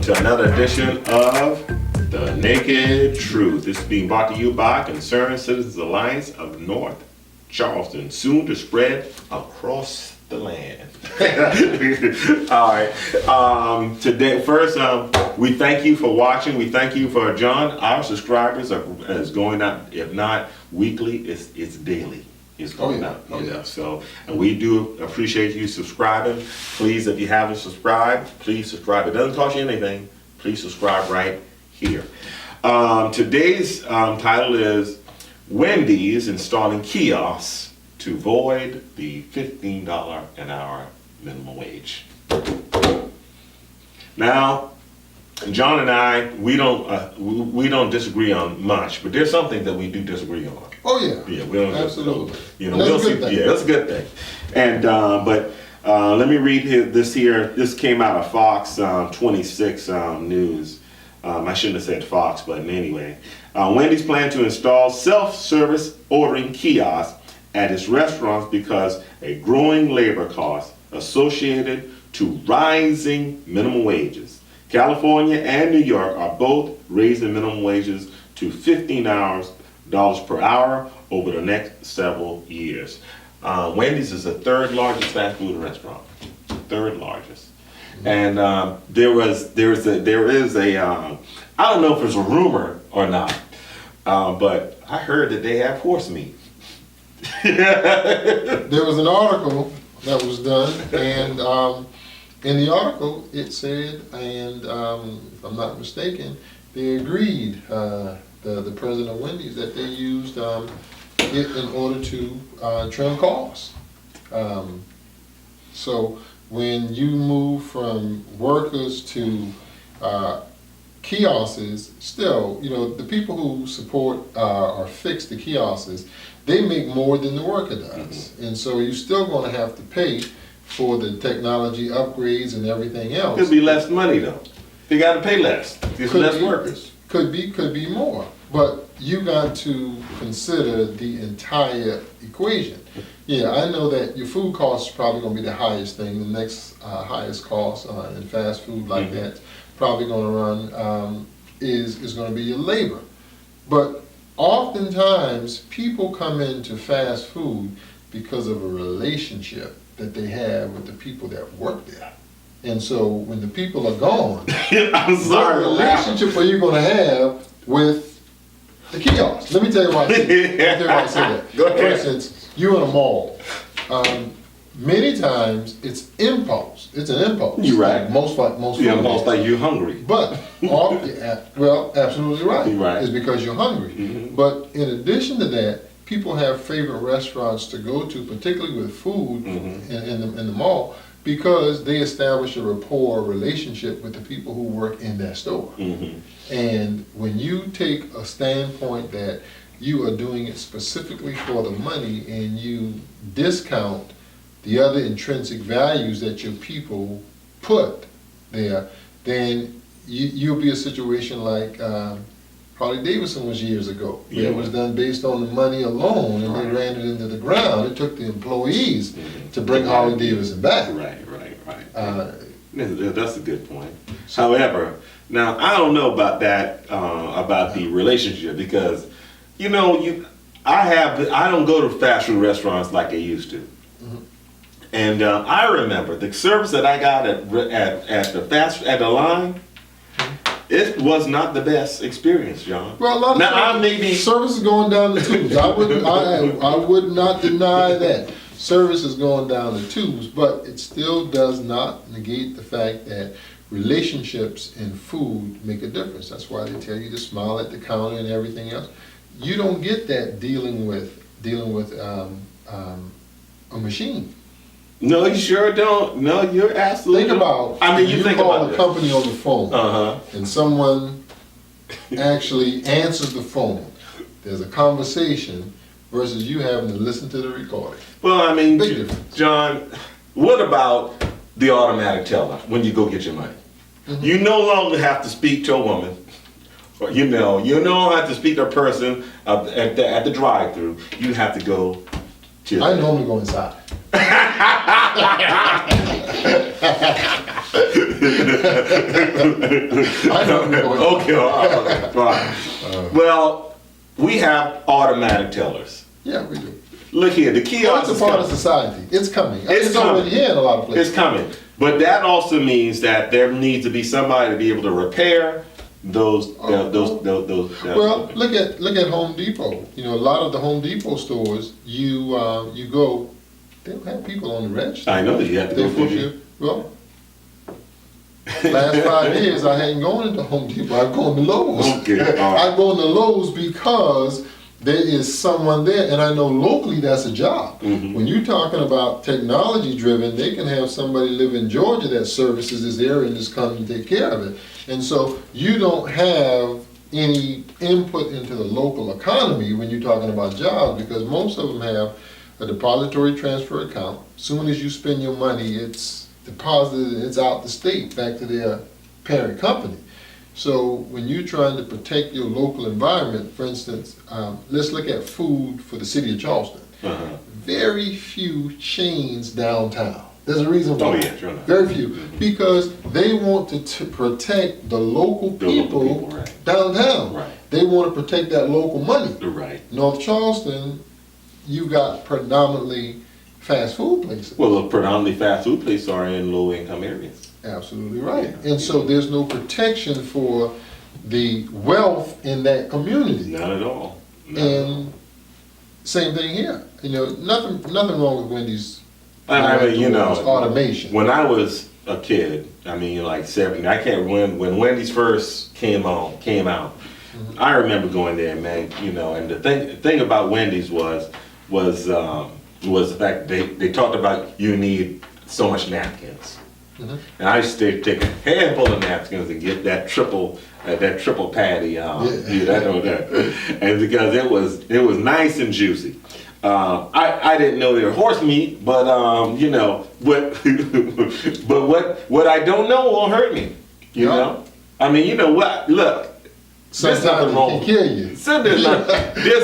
to another edition of The Naked Truth. This is being brought to you by Concerned Citizens Alliance of North Charleston, soon to spread across the land. All right. Today, first, we thank you for watching. We thank you for John. Our subscribers is going up, if not weekly, it's daily. It's going up. So, and we do appreciate you subscribing. Please, if you haven't subscribed, please subscribe. It doesn't cost you anything. Please subscribe right here. Today's title is Wendy's installing kiosks to void the $15 an hour minimum wage. Now, John and I, we don't disagree on much, but there's something that we do disagree on. Oh yeah. Yeah, we don't. Absolutely. We'll see. Yeah, that's a good thing. And but let me read this here. This came out of Fox 26 News. I shouldn't have said Fox, but anyway, Wendy's plan to install self-service ordering kiosks at its restaurants because a growing labor cost associated to rising minimum wages. California and New York are both raising minimum wages to $15 per hour over the next several years. Wendy's is the third largest fast food restaurant, third largest. And there is a I don't know if it's a rumor or not, but I heard that they have horse meat. There was an article that was done, and in the article it said, and if I'm not mistaken, they agreed, the president of Wendy's, that they used it in order to trim costs. So when you move from workers to kiosks, still, the people who support or fix the kiosks, they make more than the worker does. And so you're still going to have to pay for the technology upgrades and everything else. Could be less money though. You got to pay less. There's less workers. Could be more. But you got to consider the entire equation. Yeah, I know that your food cost is probably going to be the highest thing. The next highest cost in fast food like that's probably going to run is going to be your labor. But oftentimes people come into fast food because of a relationship that they have with the people that work there. And so when the people are gone, I'm sorry, what relationship are you going to have with the kiosk? Let me tell you why I say that. Go ahead. For instance, you're in a mall. Many times it's impulse. It's an impulse. You're right. Like most like you're hungry. But well, absolutely right. You're right. It's because you're hungry. But in addition to that, people have favorite restaurants to go to, particularly with food in the mall, because they establish a rapport relationship with the people who work in that store. And when you take a standpoint that you are doing it specifically for the money and you discount the other intrinsic values that your people put there, then you'll be a situation like Harley Davidson was years ago. Yeah. It was done based on the money alone, and they ran it into the ground. It took the employees to bring Harley Davidson back. Right. That's a good point. However, now I don't know about that, about the relationship, because I don't go to fast food restaurants like I used to. And I remember the service that I got at the line. It was not the best experience, John. Well, a lot of service is going down the tubes. I would not deny that. Service is going down the tubes, but it still does not negate the fact that relationships in food make a difference. That's why they tell you to smile at the counter and everything else. You don't get that dealing with a machine. No, you sure don't. No, you're absolutely. Think about. You call a company on the phone, and someone actually answers the phone. There's a conversation versus you having to listen to the recording. Well, big difference. John, what about the automatic teller when you go get your money? You no longer have to speak to a woman. You no longer have to speak to a person at the drive-thru. You have to go to. I normally go inside. I know you're going. Okay, all right. Well, we have automatic tellers. Yeah, we do. Look here, the Well, kiosk it's is a part coming. of society. It's coming. It's already coming. here in a lot of places. It's coming. But that also means that there needs to be somebody to be able to repair those. Well, look at Home Depot. You know, a lot of the Home Depot stores, you go, they don't have people on the register. I know you have to They go push through. you. Well, last 5 years I hadn't gone into Home Depot. I've gone to Lowe's. Okay, all right. I've gone to Lowe's because there is someone there, and I know locally that's a job. Mhm. When you're talking about technology driven, they can have somebody live in Georgia that services this area and just come and take care of it. And so you don't have any input into the local economy when you're talking about jobs, because most of them have a depository transfer account. Soon as you spend your money, it's deposited and it's out the state back to their parent company. So when you're trying to protect your local environment, for instance, let's look at food for the city of Charleston. Uh-huh. Very few chains downtown. There's a reason why. Oh, yeah, sure enough. Very few. Because they want to protect the local The local people people, right. downtown. Right. They want to protect that local money. Right. North Charleston, you got predominantly fast food places. Well, the predominantly fast food places are in low-income areas. Absolutely right. And so there's no protection for the wealth in that community. Not at all. And same thing here. You know, nothing wrong with Wendy's. I mean, you know, automation. When I was a kid, I mean, like 70, I can't when Wendy's first came out. Mm-hmm. I remember going there, man. You know, and the thing about Wendy's was the fact they talked about you need so much napkins. Mhm. And I used to take a handful of napkins and get that triple patty. Yeah. And because it was nice and juicy. I didn't know they were horse meat, but you know what I don't know won't hurt me. You Yeah. know, I mean, you know what? Look, there's Sometimes nothing it wrong. can kill you. So there's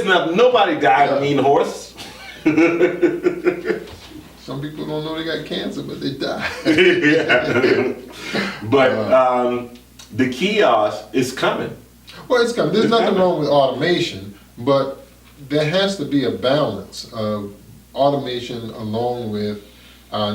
nothing. Nobody died of eating horse. Some people don't know they got cancer, but they die. Yeah. But the kiosk is coming. Well, it's coming. There's It's nothing coming. wrong with automation, but there has to be a balance of automation along with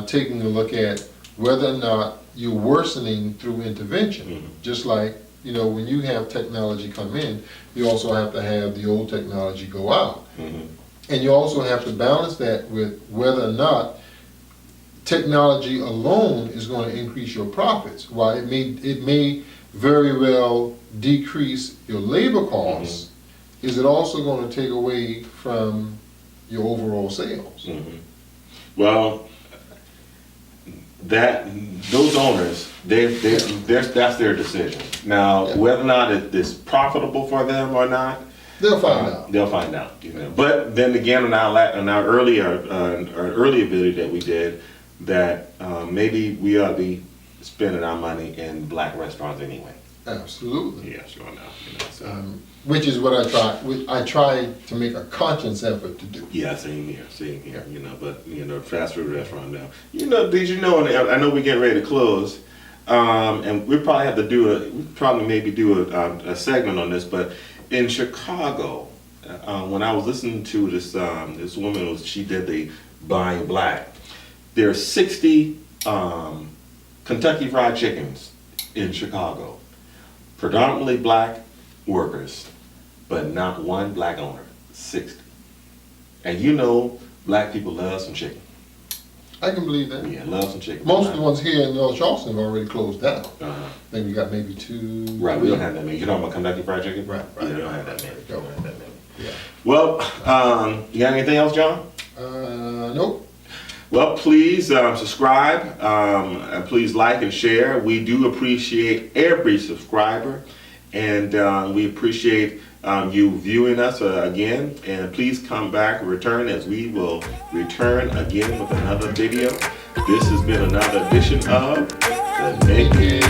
taking a look at whether or not you're worsening through intervention. Mhm. Just like, you know, when you have technology come in, you also have to have the old technology go out. Mhm. And you also have to balance that with whether or not technology alone is going to increase your profits. While it may very well decrease your labor costs, is it also going to take away from your overall sales? Mhm. Well, those owners, that's their decision. Now, Yeah. whether or not it's profitable for them or not, They'll find out. they'll find out. You know. But then again, on our earlier video that we did, that maybe we ought to be spending our money in black restaurants anyway. Absolutely. Yeah, sure enough. You know, so. Which is what I try to make a conscious effort to do. Yeah, same here, you know, but, you know, fast food restaurant now. You know, did you know, and I know we're getting ready to close, and we probably have to maybe do a segment on this, but in Chicago, when I was listening to this woman, she did the Buying Black, there are 60 Kentucky Fried Chickens in Chicago, predominantly black workers, but not one black owner. 60. And you know, black people love some chicken. I can believe that. Yeah, love some chicken. Most of the ones here in North Charleston have already closed down. Uh-huh. I think we got maybe 2. Right, we don't have that many. You talking about Kentucky Fried Chicken? Right. Yeah, we don't have that many. Go. We don't have that many. Yeah. Well, you got anything else, John? Nope. Well, please subscribe. And please like and share. We do appreciate every subscriber, and we appreciate you viewing us again. And please come back, return, as we will return again with another video. This has been another edition of The Naked